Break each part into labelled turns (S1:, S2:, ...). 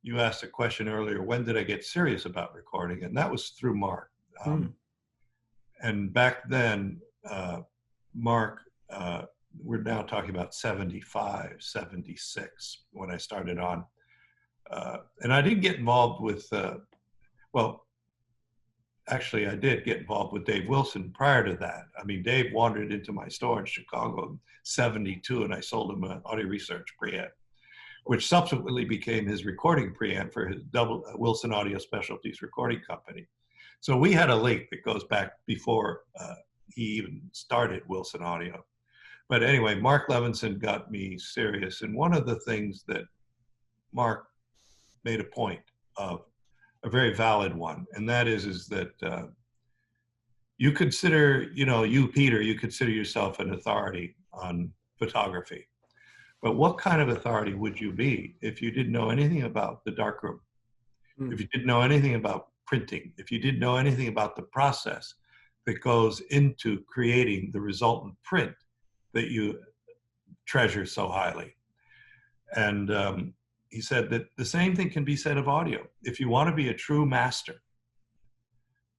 S1: you asked a question earlier, when did I get serious about recording? And that was through Mark. And back then, Mark, we're now talking about 75, 76 when I started on. And I didn't get involved with, well, actually I did get involved with Dave Wilson prior to that. I mean, Dave wandered into my store in Chicago in 72 and I sold him an audio research preamp, which subsequently became his recording preamp for his Wilson Audio Specialties recording company. So we had a link that goes back before he even started Wilson Audio. But anyway, Mark Levinson got me serious. And one of the things that Mark made a point of, a very valid one, and that is that you consider, you, Peter, you consider yourself an authority on photography. But what kind of authority would you be if you didn't know anything about the darkroom? If you didn't know anything about printing, if you didn't know anything about the process that goes into creating the resultant print that you treasure so highly? And he said that the same thing can be said of audio. If you want to be a true master,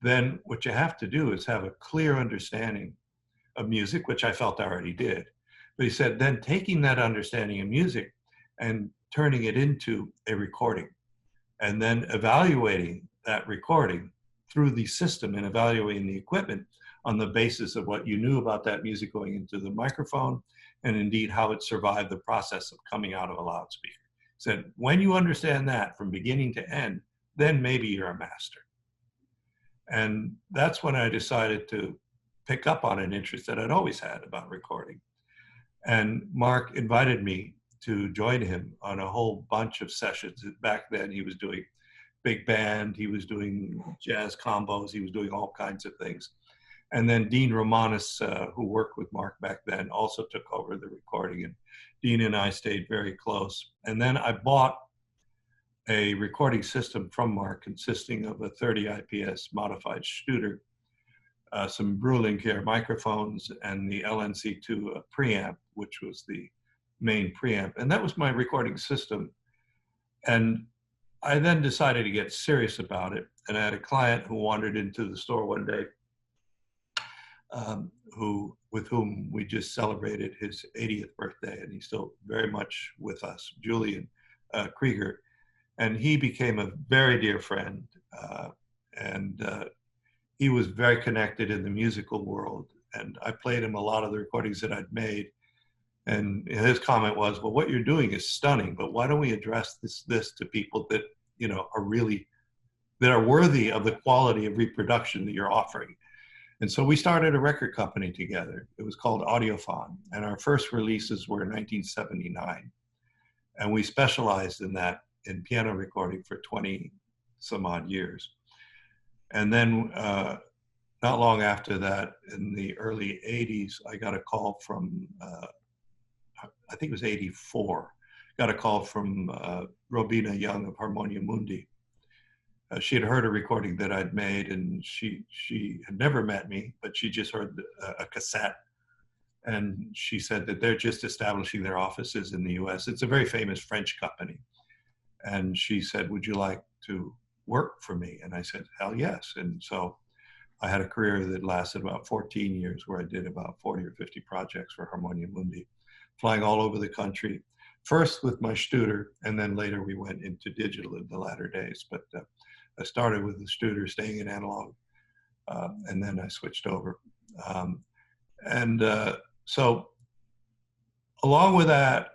S1: then what you have to do is have a clear understanding of music, which I felt I already did. But he said, then taking that understanding of music and turning it into a recording, and then evaluating that recording through the system and evaluating the equipment on the basis of what you knew about that music going into the microphone, and indeed how it survived the process of coming out of a loudspeaker. He said, when you understand that from beginning to end, then maybe you're a master. And that's when I decided to pick up on an interest that I'd always had about recording. And Mark invited me to join him on a whole bunch of sessions. Back then he was doing big band, he was doing jazz combos, he was doing all kinds of things. And then Dean Romanis, who worked with Mark back then, also took over the recording, and Dean and I stayed very close. And then I bought a recording system from Mark consisting of a 30 IPS modified Studer, some Brühlinger microphones, and the LNC2 preamp, which was the main preamp. And that was my recording system. And I then decided to get serious about it. And I had a client who wandered into the store one day, with whom we just celebrated his 80th birthday, and he's still very much with us, Julian Krieger. And he became a very dear friend, and he was very connected in the musical world. And I played him a lot of the recordings that I'd made. And his comment was, well, what you're doing is stunning, but why don't we address this to people that, are really, that are worthy of the quality of reproduction that you're offering? And so we started a record company together. It was called Audiophon, and our first releases were in 1979. And we specialized in that, in piano recording, for 20 some odd years. And then not long after that, in the early 80s, I got a call from, I think it was 84, got a call from Robina Young of Harmonia Mundi. She had heard a recording that I'd made, and she had never met me, but she just heard a cassette. And she said that they're just establishing their offices in the US. It's a very famous French company. And she said, would you like to work for me? And I said, hell yes. And so I had a career that lasted about 14 years, where I did about 40 or 50 projects for Harmonia Mundi, flying all over the country, first with my Studer, and then later we went into digital in the latter days. But I started with the Studer, staying in analog, and then I switched over. So along with that,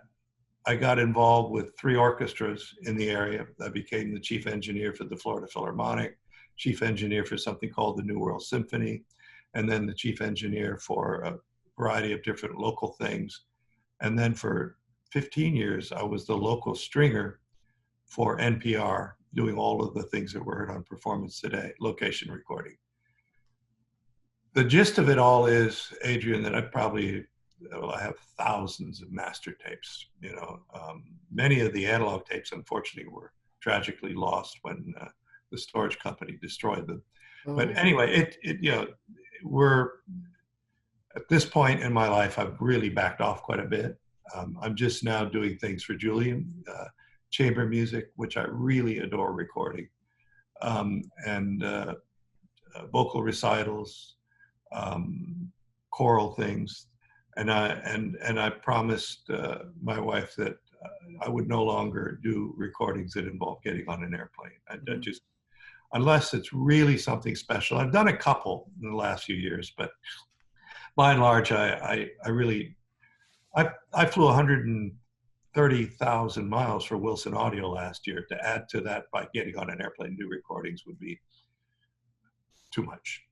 S1: I got involved with 3 orchestras in the area. I became the chief engineer for the Florida Philharmonic, chief engineer for something called the New World Symphony, and then the chief engineer for a variety of different local things. And then for 15 years, I was the local stringer for NPR, doing all of the things that were heard on Performance Today, location recording. The gist of it all is, Adrian, that I have thousands of master tapes. Many of the analog tapes, unfortunately, were tragically lost when the storage company destroyed them. Oh. But anyway, we're at this point in my life, I've really backed off quite a bit. I'm just now doing things for Julian, chamber music, which I really adore recording, and vocal recitals, choral things, and I promised my wife that I would no longer do recordings that involve getting on an airplane. I just, unless it's really something special. I've done a couple in the last few years, but by and large, I flew 130,000 miles for Wilson Audio last year. To add to that by getting on an airplane and do recordings would be too much.